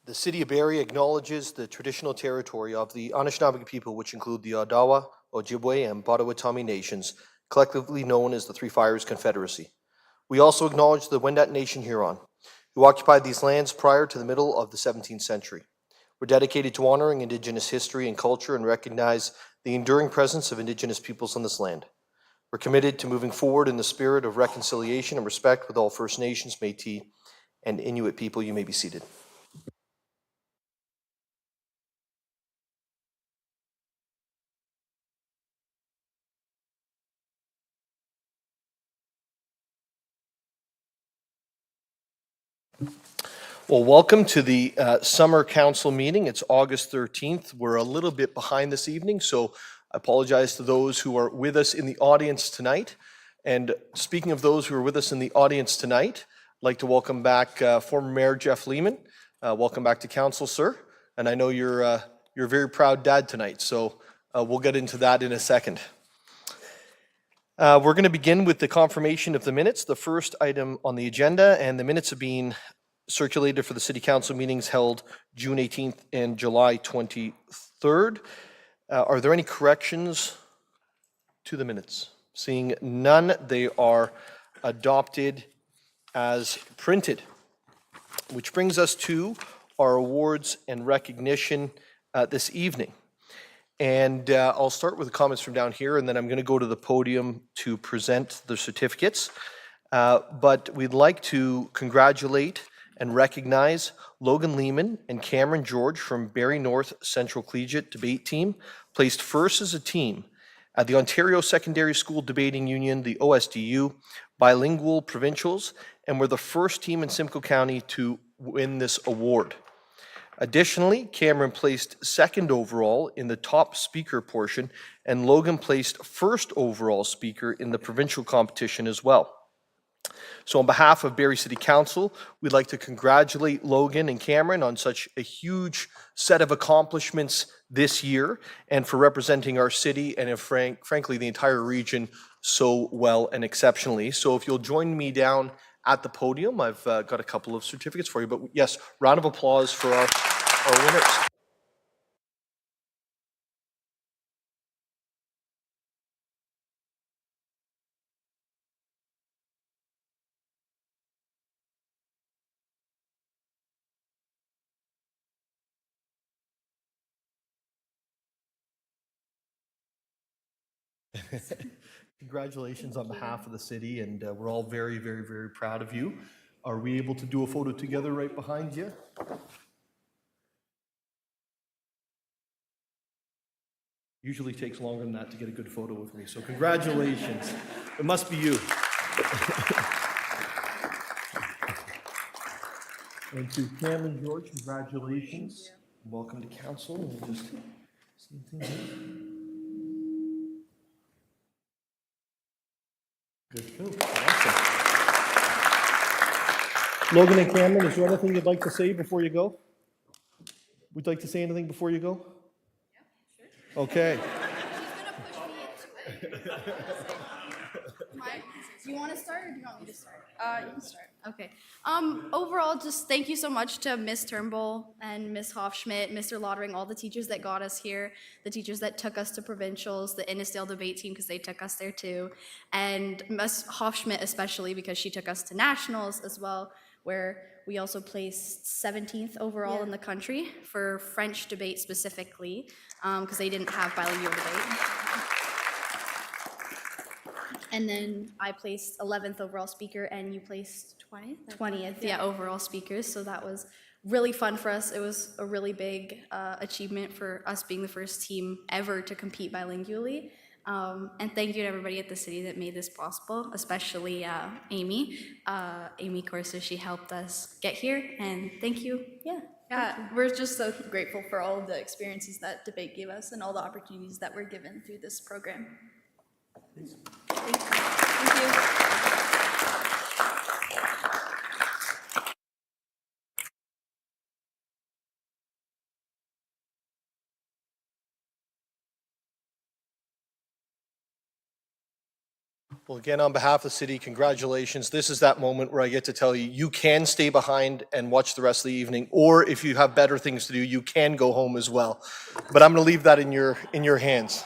The City of Barrie acknowledges the traditional territory of the Anishinaabe people, which include the Odawa, Ojibwe, and Potawatomi nations, collectively known as the Three Fires Confederacy. We also acknowledge the Wendat Nation Huron, who occupied these lands prior to the middle of the 17th century. We're dedicated to honoring Indigenous history and culture and recognize the enduring presence of Indigenous peoples on this land. We're committed to moving forward in the spirit of reconciliation and respect with all First Nations, Métis, and Inuit people. You may be seated. Well, welcome to the Summer Council meeting. It's August 13th. We're a little bit behind this evening, so I apologize to those who are with us in the audience tonight. And speaking of those who are with us in the audience tonight, I'd like to welcome back former Mayor Jeff Lehman. Welcome back to Council, sir. And I know you're a very proud dad tonight, so we'll get into that in a second. We're going to begin with the confirmation of the minutes, the first item on the agenda, and the minutes have been circulated for the City Council meetings held June 18th and July 23rd. Are there any corrections to the minutes? Seeing none, they are adopted as printed. Which brings us to our awards and recognition this evening. And I'll start with the comments from down here, and then I'm going to go to the podium to present the certificates. But we'd like to congratulate and recognize Logan Lehman and Camryn George from Barrie North Central Collegiate Debate Team, placed first as a team at the Ontario Secondary School Debating Union, the OSDU, Bilingual Provincials, and were the first team in Simcoe County to win this award. Additionally, Camryn placed second overall in the top speaker portion, and Logan placed first overall speaker in the provincial competition as well. So on behalf of Barrie City Council, we'd like to congratulate Logan and Camryn on such a huge set of accomplishments this year and for representing our city and frankly the entire region so well and exceptionally. So if you'll join me down at the podium, I've got a couple of certificates for you. But yes, round of applause for our winners. Congratulations on behalf of the city, and we're all very, very, very proud of you. Are we able to do a photo together right behind you? Usually takes longer than that to get a good photo with me, so congratulations. It must be you. And to Camryn George, congratulations. Welcome to council. We'll just see things here. Good to go. Awesome. Logan and Camryn, is there anything you'd like to say before you go? Would you like to say anything before you go? Yeah, sure. Okay. She's gonna push me into it. Do you want to start or do you want me to start? You can start. Okay. Overall, just thank you so much to Miss Turnbull and Miss Hofschmidt, Mr. Lottering, all the teachers that got us here, the teachers that took us to provincials, the Innisdale debate team because they took us there too, and Miss Hofschmidt especially because she took us to nationals as well, where we also placed 17th overall in the country for French debate specifically, because they didn't have bilingual debate. And then I placed 11th overall speaker, and you placed 20th? 20th, yeah, overall speakers. So that was really fun for us. It was a really big achievement for us being the first team ever to compete bilingually. And thank you to everybody at the city that made this possible, especially Amy. Amy Corso, she helped us get here, and thank you. Yeah, we're just so grateful for all of the experiences that debate gave us and all the opportunities that were given through this program. Thank you. Well, again, on behalf of the city, congratulations. This is that moment where I get to tell you, you can stay behind and watch the rest of the evening, or if you have better things to do, you can go home as well. But I'm going to leave that in your hands.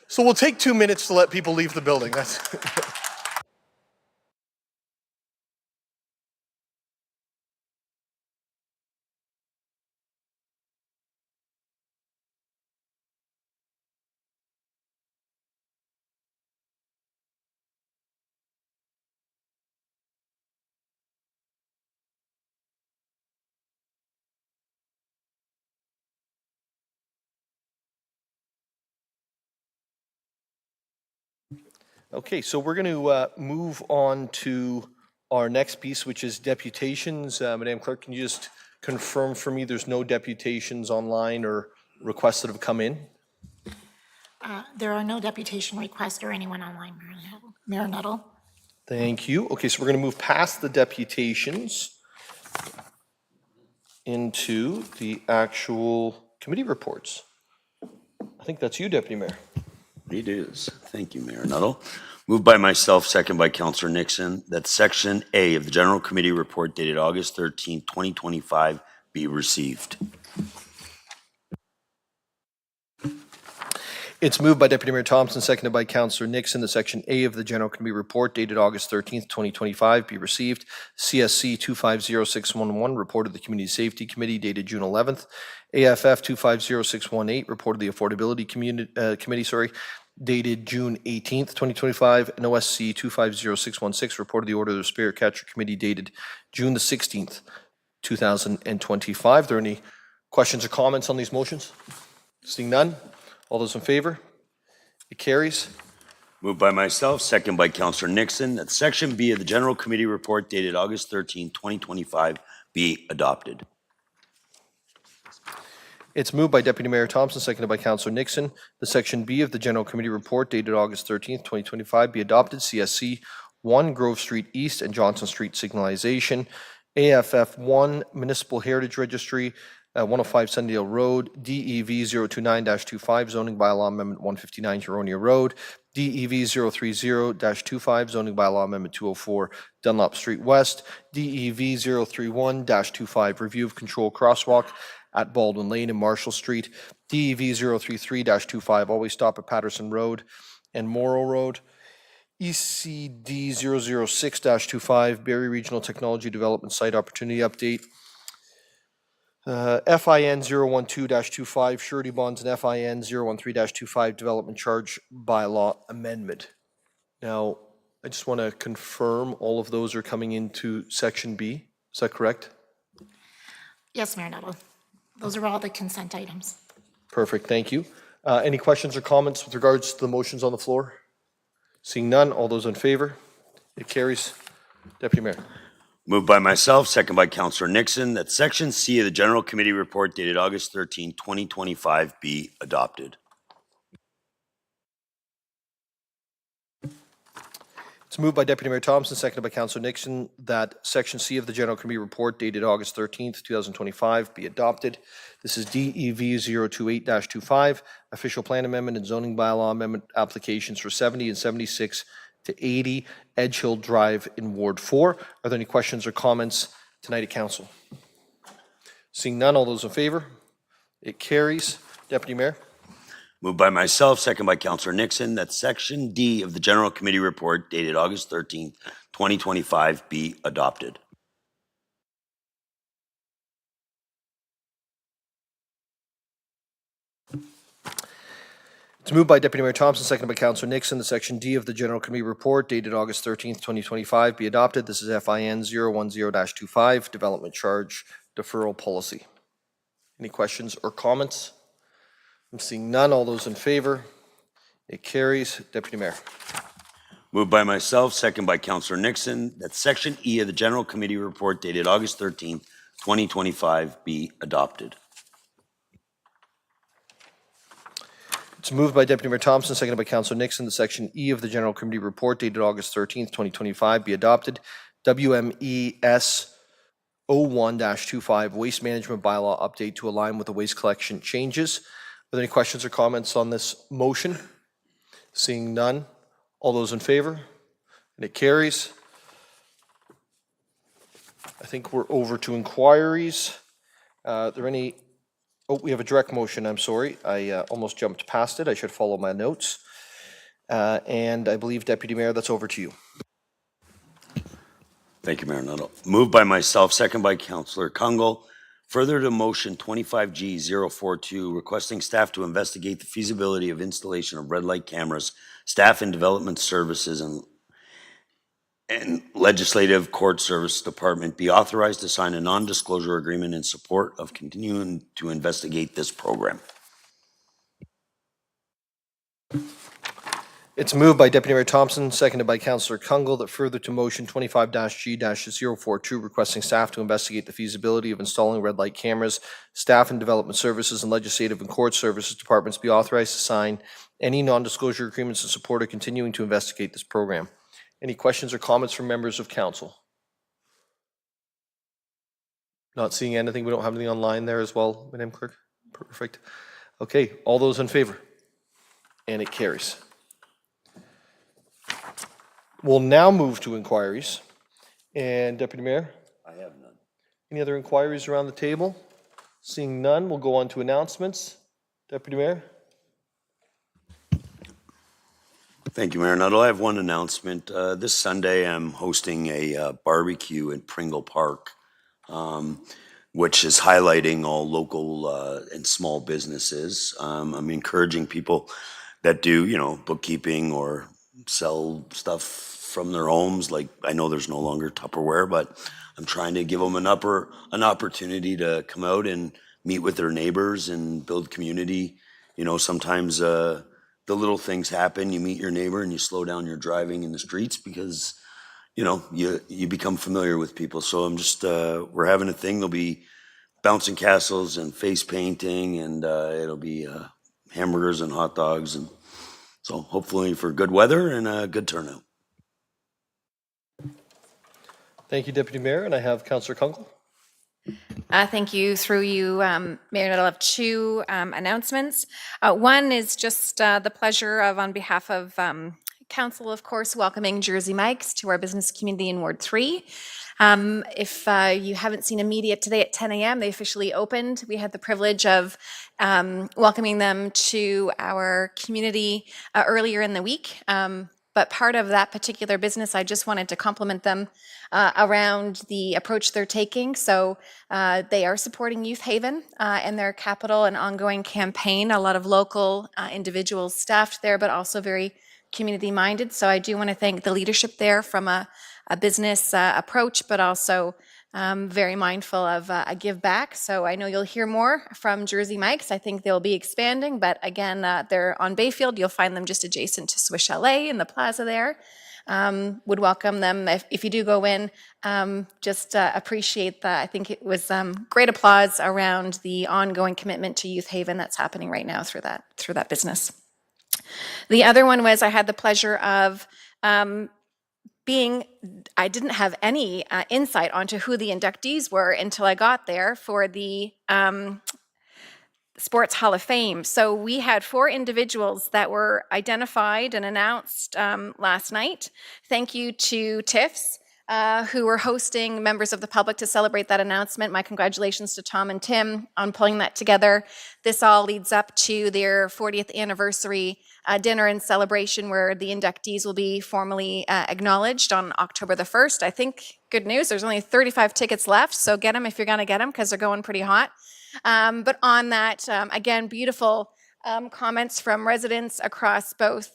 So we'll take 2 minutes to let people leave the building. That's okay, so we're going to move on to our next piece, which is deputations. Madam Clerk, can you just confirm for me there's no deputations online or requests that have come in? There are no deputation requests or anyone online, Mayor Nuttall. Thank you. Okay, so we're going to move past the deputations into the actual committee reports. I think that's you, Deputy Mayor. It is. Thank you, Mayor Nuttall. Moved by myself, second by Councillor Nixon, that Section A of the General Committee Report dated August 13, 2025 be received. It's moved by Deputy Mayor Thompson, seconded by Councillor Nixon, that Section A of the General Committee Report dated August 13th, 2025 be received. CSC 250611, report of the Community Safety Committee dated June 11th. AFF 250618, report of the Affordability Committee, dated June 18th, 2025. And OSC 250616, report of the Order of the Spirit Catcher Committee dated June the 16th, 2025. Are there any questions or comments on these motions? Seeing none. All those in favor? It carries. Moved by myself, second by Councillor Nixon, that Section B of the General Committee Report dated August 13, 2025 be adopted. It's moved by Deputy Mayor Thompson, seconded by Councillor Nixon. The Section B of the General Committee Report dated August 13th, 2025 be adopted. CSC 1, Grove Street East and Johnson Street Signalization. AFF 1, Municipal Heritage Registry, 105 Sunnydale Road. DEV 029-25, Zoning Bylaw Amendment 159, Huronia Road. DEV 030-25, Zoning Bylaw Amendment 204, Dunlop Street West. DEV 031-25, Review of Control Crosswalk at Baldwin Lane and Marshall Street. DEV 033-25, Always Stop at Patterson Road and Morrow Road. ECD 006-25, Barrie Regional Technology Development Site Opportunity Update. FIN 012-25, Surety Bonds, and FIN 013-25, Development Charge Bylaw Amendment. Now, I just want to confirm all of those are coming into Section B. Is that correct? Yes, Mayor Nuttall. Those are all the consent items. Perfect, thank you. Any questions or comments with regards to the motions on the floor? Seeing none, all those in favor? It carries. Deputy Mayor. Moved by myself, second by Councillor Nixon, that Section C of the General Committee Report dated August 13, 2025 be adopted. It's moved by Deputy Mayor Thompson, seconded by Councillor Nixon, that Section C of the General Committee Report dated August 13th, 2025 be adopted. This is DEV 028-25, Official Plan Amendment and Zoning Bylaw Amendment applications for 70 and 76 to 80 Edge Hill Drive in Ward 4. Are there any questions or comments tonight at Council? Seeing none, all those in favor? It carries. Deputy Mayor. Moved by myself, second by Councillor Nixon, that Section D of the General Committee Report dated August 13, 2025 be adopted. It's moved by Deputy Mayor Thompson, seconded by Councillor Nixon, the Section D of the General Committee Report dated August 13th, 2025 be adopted. This is FIN 010-25, Development Charge Deferral Policy. Any questions or comments? I'm seeing none. All those in favor? It carries. Deputy Mayor. Moved by myself, second by Councillor Nixon, that Section E of the General Committee Report dated August 13, 2025 be adopted. It's moved by Deputy Mayor Thompson, seconded by Councillor Nixon, that Section E of the General Committee Report dated August 13th, 2025 be adopted. WMES 01-25, Waste Management Bylaw Update to align with the waste collection changes. Are there any questions or comments on this motion? Seeing none, All those in favor? And it carries. I think we're over to inquiries. Are there any, oh, we have a direct motion, I'm sorry. I almost jumped past it. I should follow my notes. And I believe, Deputy Mayor, that's over to you. Thank you, Mayor Nuttall. Moved by myself, second by Councillor Kungle. Further to motion 25G042, requesting staff to investigate the feasibility of installation of red light cameras, staff and development services and legislative court service department be authorized to sign a non-disclosure agreement in support of continuing to investigate this program. It's moved by Deputy Mayor Thompson, seconded by Councillor Kungle, that further to motion 25-G-042, requesting staff to investigate the feasibility of installing red light cameras, staff and development services and legislative and court services departments be authorized to sign any non-disclosure agreements in support of continuing to investigate this program. Any questions or comments from members of council? Not seeing anything. We don't have anything online there as well, Madam Clerk? Perfect. Okay, all those in favor? And it carries. We'll now move to inquiries. And Deputy Mayor, I have none. any other inquiries around the table? Seeing none, we'll go on to announcements. Deputy Mayor? Thank you, Mayor Nuttall. I have one announcement. This Sunday, I'm hosting a barbecue in Pringle Park, which is highlighting all local and small businesses. I'm encouraging people that do, bookkeeping or sell stuff from their homes. Like, I know there's no longer Tupperware, but I'm trying to give them an opportunity to come out and meet with their neighbors and build community. Sometimes the little things happen. You meet your neighbor and you slow down your driving in the streets because, you become familiar with people. So I'm just, we're having a thing. There'll be bouncing castles and face painting, and it'll be hamburgers and hot dogs. And so hopefully for good weather and a good turnout. Thank you, Deputy Mayor, and I have Councillor Kungle. Thank you. Through you, Mayor Nuttall, I have two announcements. One is just the pleasure of, on behalf of Council, of course, welcoming Jersey Mike's to our business community in Ward 3. If you haven't seen immediate today at 10 a.m., they officially opened. We had the privilege of welcoming them to our community earlier in the week. But part of that particular business, I just wanted to compliment them around the approach they're taking. So they are supporting Youth Haven and their capital and ongoing campaign. A lot of local individuals staffed there, but also very community-minded. So I do want to thank the leadership there from a business approach, but also very mindful of a give back. So I know you'll hear more from Jersey Mike's. I think they'll be expanding, but again, they're on Bayfield. You'll find them just adjacent to Swiss Chalet in the plaza there. Would welcome them if you do go in. Just appreciate that. I think it was great applause around the ongoing commitment to Youth Haven that's happening right now through that business. The other one was I had the pleasure of I didn't have any insight onto who the inductees were until I got there for the Sports Hall of Fame. So we had 4 individuals that were identified and announced last night. Thank you to TIFFs, who were hosting members of the public to celebrate that announcement. My congratulations to Tom and Tim on pulling that together. This all leads up to their 40th anniversary dinner and celebration where the inductees will be formally acknowledged on October the 1st. I think, good news, there's only 35 tickets left, so get them if you're gonna get them because they're going pretty hot. But on that, again, beautiful comments from residents across both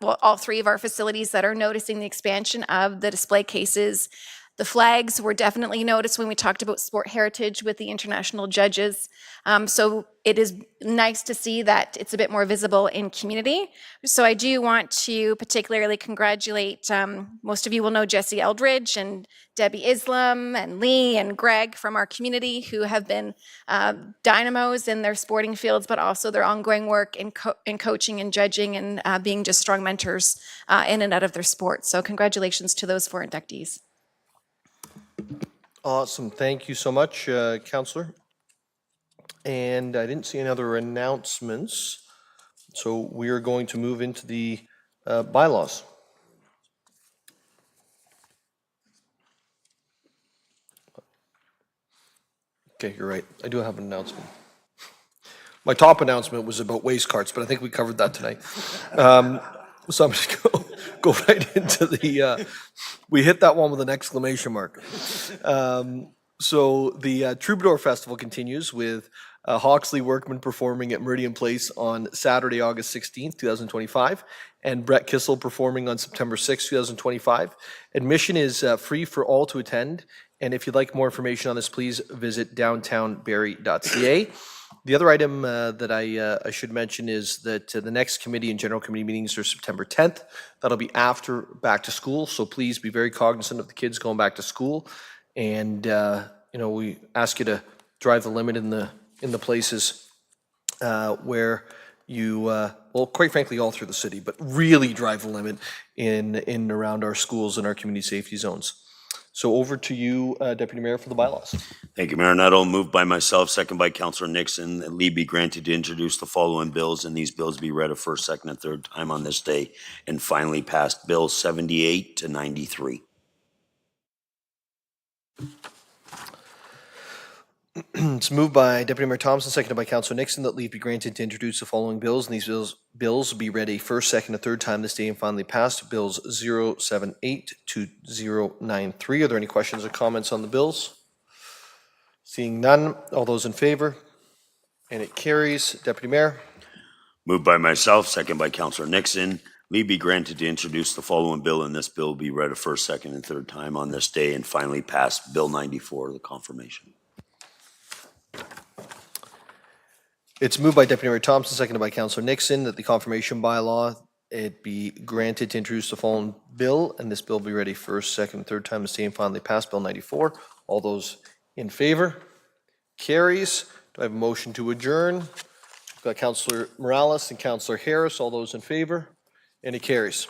all 3 of our facilities that are noticing the expansion of the display cases. The flags were definitely noticed when we talked about sport heritage with the international judges. So it is nice to see that it's a bit more visible in community. So I do want to particularly congratulate, most of you will know Jesse Eldridge and Debbie Islam and Lee and Greg from our community who have been dynamos in their sporting fields, but also their ongoing work in coaching and judging and being just strong mentors in and out of their sport. So congratulations to those 4 inductees. Awesome. Thank you so much, Councillor. And I didn't see any other announcements. So we are going to move into the bylaws. Okay, you're right. I do have an announcement. My top announcement was about waste carts, but I think we covered that tonight. So I'm just go right into the, we hit that one with an exclamation mark. So the Troubadour Festival continues with Hawksley Workman performing at Meridian Place on Saturday, August 16th, 2025, and Brett Kissel performing on September 6th, 2025. Admission is free for all to attend, and if you'd like more information on this, please visit downtownbarrie.ca. The other item that I should mention is that the next committee and general committee meetings are September 10th. That'll be after back to school, so please be very cognizant of the kids going back to school. And we ask you to drive the limit in the places where you, well, quite frankly, all through the city, but really drive the limit in and around our schools and our community safety zones. So over to you, Deputy Mayor, for the bylaws. Thank you, Mayor Nuttall. Moved by myself, second by Councillor Nixon, that leave be granted to introduce the following bills, and these bills be read a first, second, and third time on this day, and finally passed Bill 78 to 93. It's moved by Deputy Mayor Thompson, seconded by Councillor Nixon, that leave be granted to introduce the following bills, and these bills be read a first, second, and third time this day and finally passed. Bills 078 to 093. Are there any questions or comments on the bills? Seeing none, all those in favor? And it carries. Deputy Mayor. Moved by myself, second by Councillor Nixon. Leave be granted to introduce the following bill, and this bill be read a first, second, and third time on this day and finally passed. Bill 94, the confirmation. It's moved by Deputy Mayor Thompson, seconded by Councillor Nixon, that the confirmation bylaw it be granted to introduce the following bill, and this bill be ready first, second, and third time this day and finally passed. Bill 94. All those in favor? Carries. Do I have a motion to adjourn? We've got Councillor Morales and Councillor Harris. All those in favor? And it carries.